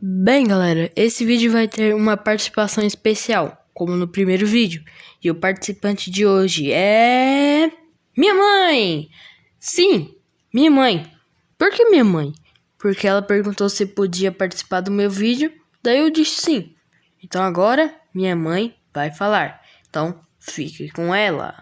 Bem, galera, esse vídeo vai ter uma participação especial, como no primeiro vídeo. E o participante de hoje é... minha mãe! Sim, minha mãe. Por que minha mãe? Porque ela perguntou se podia participar do meu vídeo, daí eu disse sim. Então agora, minha mãe vai falar. Então, fique com ela.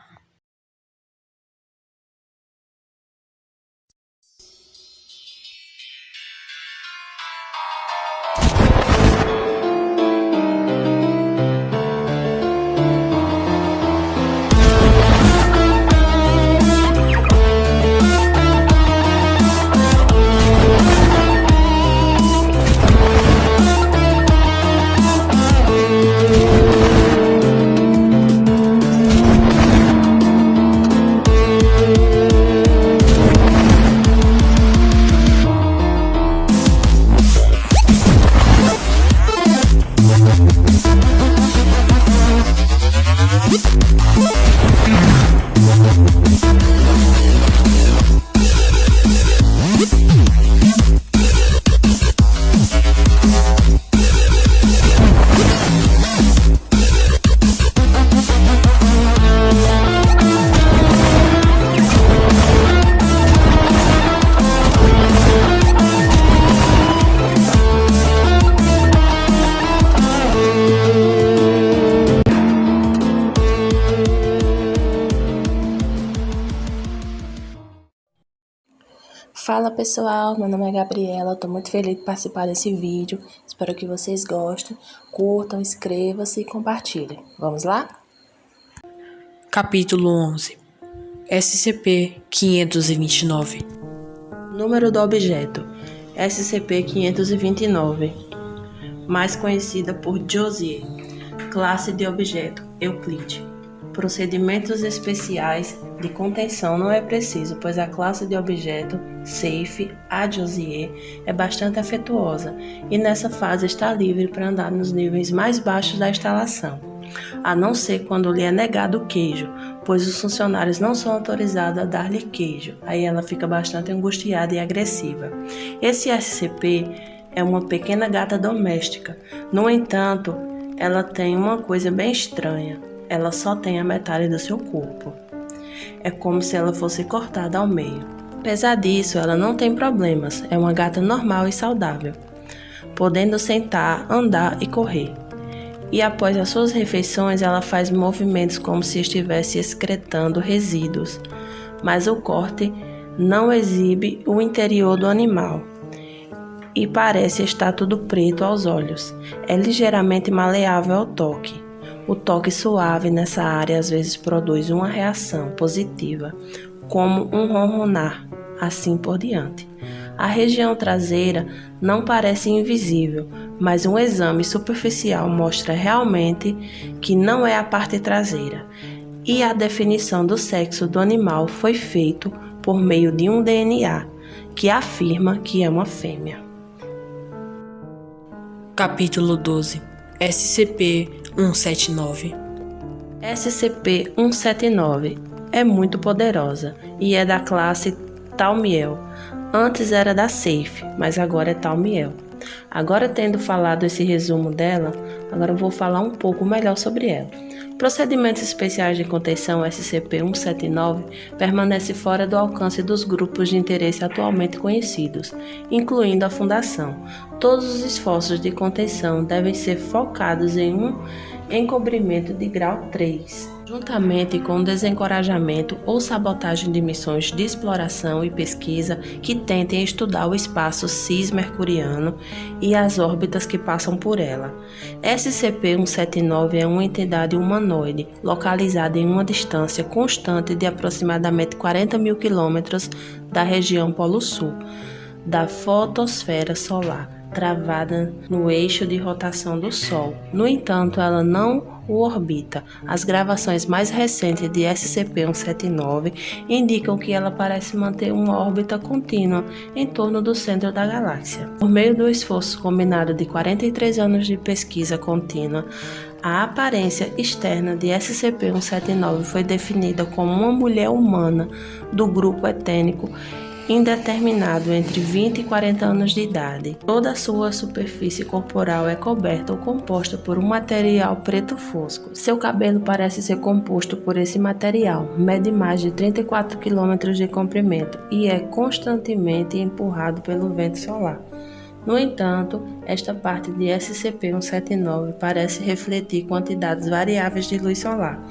Fala pessoal, meu nome é Gabriela, estou muito feliz de participar desse vídeo, espero que vocês gostem, curtam, inscrevam-se e compartilhem. Vamos lá? Capítulo 11. SCP-529. Número do objeto, SCP-529, mais conhecida por Josier. Classe de objeto, Euclide. Procedimentos especiais de contenção não é preciso, pois a classe de objeto Safe, a Josier, é bastante afetuosa e nessa fase está livre para andar nos níveis mais baixos da instalação, a não ser quando lhe é negado o queijo, pois os funcionários não são autorizados a dar-lhe queijo. Aí ela fica bastante angustiada e agressiva. Esse SCP é uma pequena gata doméstica. No entanto, ela tem uma coisa bem estranha. Ela só tem a metade do seu corpo. É como se ela fosse cortada ao meio. Apesar disso, ela não tem problemas. É uma gata normal e saudável, podendo sentar, andar e correr. E após as suas refeições, ela faz movimentos como se estivesse excretando resíduos. Mas o corte não exibe o interior do animal e parece estar tudo preto aos olhos. É ligeiramente maleável ao toque. O toque suave nessa área às vezes produz uma reação positiva, como um ronronar, assim por diante. A região traseira não parece invisível, mas um exame superficial mostra realmente que não é a parte traseira. E a definição do sexo do animal foi feito por meio de um DNA, que afirma que é uma fêmea. Capítulo 12. SCP-179. SCP-179 é muito poderosa e é da classe Thaumiel. Antes era da Safe, mas agora é Thaumiel. Agora, tendo falado esse resumo dela, agora eu vou falar um pouco melhor sobre ela. Procedimentos especiais de contenção SCP-179 permanece fora do alcance dos grupos de interesse atualmente conhecidos, incluindo a Fundação. Todos os esforços de contenção devem ser focados em um encobrimento de grau 3, juntamente com o desencorajamento ou sabotagem de missões de exploração e pesquisa que tentem estudar o espaço cis-mercuriano e as órbitas que passam por ela. SCP-179 é uma entidade humanoide localizada em uma distância constante de aproximadamente 40 mil quilômetros da região Polo Sul da fotosfera solar, travada no eixo de rotação do Sol. No entanto, ela não o orbita. As gravações mais recentes de SCP-179 indicam que ela parece manter uma órbita contínua em torno do centro da galáxia. Por meio do esforço combinado de 43 anos de pesquisa contínua, a aparência externa de SCP-179 foi definida como uma mulher humana do grupo etênico indeterminado entre 20 e 40 anos de idade. Toda a sua superfície corporal é coberta ou composta por um material preto fosco. Seu cabelo parece ser composto por esse material, mede mais de 34 km de comprimento e é constantemente empurrado pelo vento solar. No entanto, esta parte de SCP-179 parece refletir quantidades variáveis de luz solar,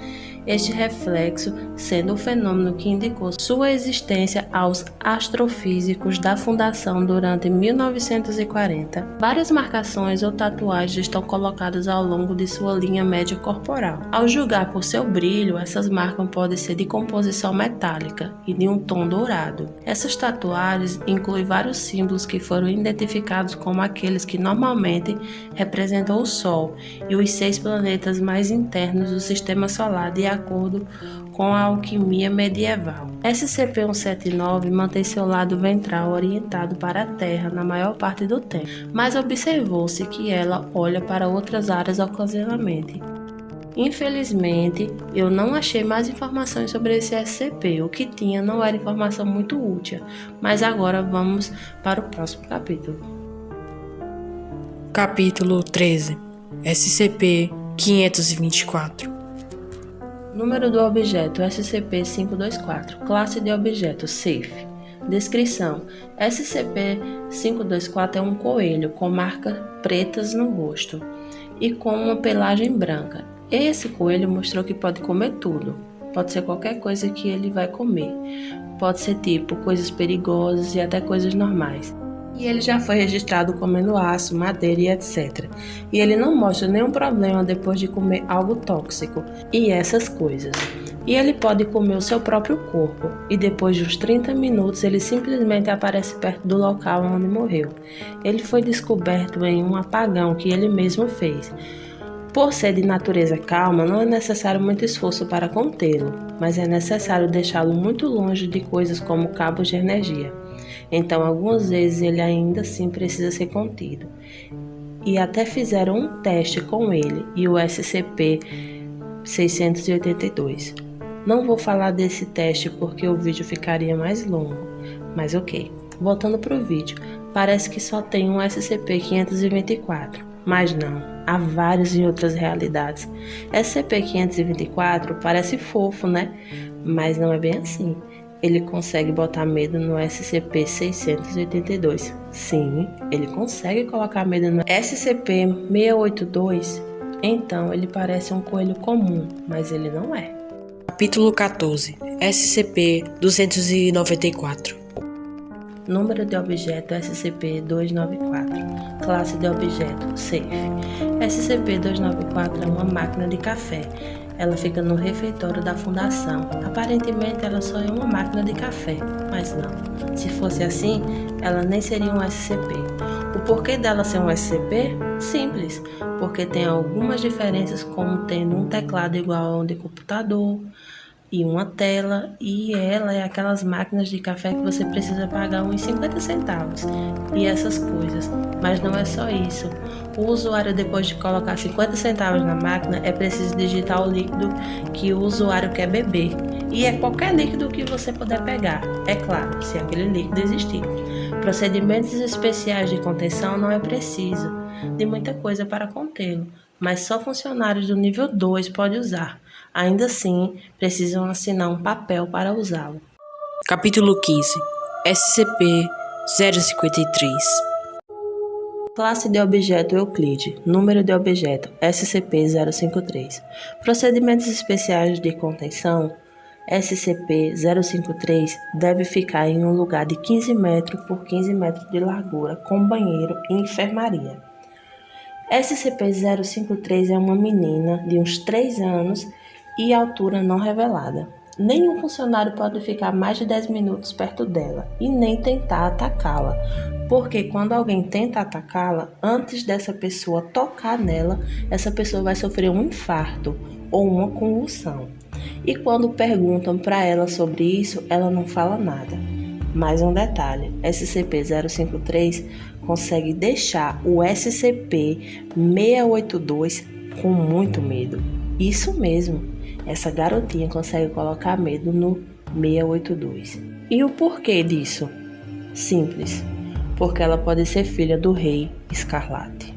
este reflexo sendo o fenômeno que indicou sua existência aos astrofísicos da Fundação durante 1940. Várias marcações ou tatuagens estão colocadas ao longo de sua linha média corporal. Ao julgar por seu brilho, essas marcas podem ser de composição metálica e de um tom dourado. Essas tatuagens incluem vários símbolos que foram identificados como aqueles que normalmente representam o Sol e os 6 planetas mais internos do Sistema Solar, de acordo com a alquimia medieval. SCP-179 mantém seu lado ventral orientado para a Terra na maior parte do tempo, mas observou-se que ela olha para outras áreas ocasionalmente. Infelizmente, eu não achei mais informações sobre esse SCP. O que tinha não era informação muito útil, mas agora vamos para o próximo capítulo. Capítulo 13. SCP-524. Número do objeto SCP-524. Classe de objeto Safe. Descrição: SCP-524 é um coelho com marcas pretas no rosto e com uma pelagem branca. Esse coelho mostrou que pode comer tudo. Pode ser qualquer coisa que ele vai comer. Pode ser tipo coisas perigosas e até coisas normais. E ele já foi registrado comendo aço, madeira e etc. E ele não mostra nenhum problema depois de comer algo tóxico e essas coisas. E ele pode comer o seu próprio corpo, e depois de uns 30 minutos ele simplesmente aparece perto do local onde morreu. Ele foi descoberto em um apagão que ele mesmo fez. Por ser de natureza calma, não é necessário muito esforço para contê-lo, mas é necessário deixá-lo muito longe de coisas como cabos de energia. Então, algumas vezes ele ainda assim precisa ser contido. E até fizeram um teste com ele e o SCP-682. Não vou falar desse teste porque o vídeo ficaria mais longo, mas ok. Voltando para o vídeo, parece que só tem um SCP-524, mas não, há vários em outras realidades. SCP-524 parece fofo, né? Mas não é bem assim. Ele consegue botar medo no SCP-682. Sim, ele consegue colocar medo no SCP-682. Então, ele parece um coelho comum, mas ele não é. Capítulo 14. SCP-294. Número de objeto SCP-294. Classe de objeto Safe. SCP-294 é uma máquina de café. Ela fica no refeitório da Fundação. Aparentemente ela só é uma máquina de café, mas não. Se fosse assim, ela nem seria um SCP. O porquê dela ser um SCP? Simples, porque tem algumas diferenças, como tendo um teclado igual ao de computador e uma tela, e ela é aquelas máquinas de café que você precisa pagar uns 50 centavos e essas coisas. Mas não é só isso. O usuário, depois de colocar 50 centavos na máquina, é preciso digitar o líquido que o usuário quer beber. E é qualquer líquido que você puder pegar, é claro, se aquele líquido existir. Procedimentos especiais de contenção não é preciso de muita coisa para contê-lo, mas só funcionários do nível 2 podem usar. Ainda assim, precisam assinar um papel para usá-lo. Capítulo 15. SCP-053. Classe de objeto Euclide. Número de objeto SCP-053. Procedimentos especiais de contenção. SCP-053 deve ficar em um lugar de 15 metros por 15 metros de largura, com banheiro e enfermaria. SCP-053 é uma menina de uns 3 anos e altura não revelada. Nenhum funcionário pode ficar mais de 10 minutos perto dela e nem tentar atacá-la, porque quando alguém tenta atacá-la, antes dessa pessoa tocar nela, essa pessoa vai sofrer um infarto ou uma convulsão. E quando perguntam para ela sobre isso, ela não fala nada. Mais um detalhe, SCP-053 consegue deixar o SCP-682 com muito medo. Isso mesmo, essa garotinha consegue colocar medo no 682. E o porquê disso? Simples, porque ela pode ser filha do Rei Escarlate.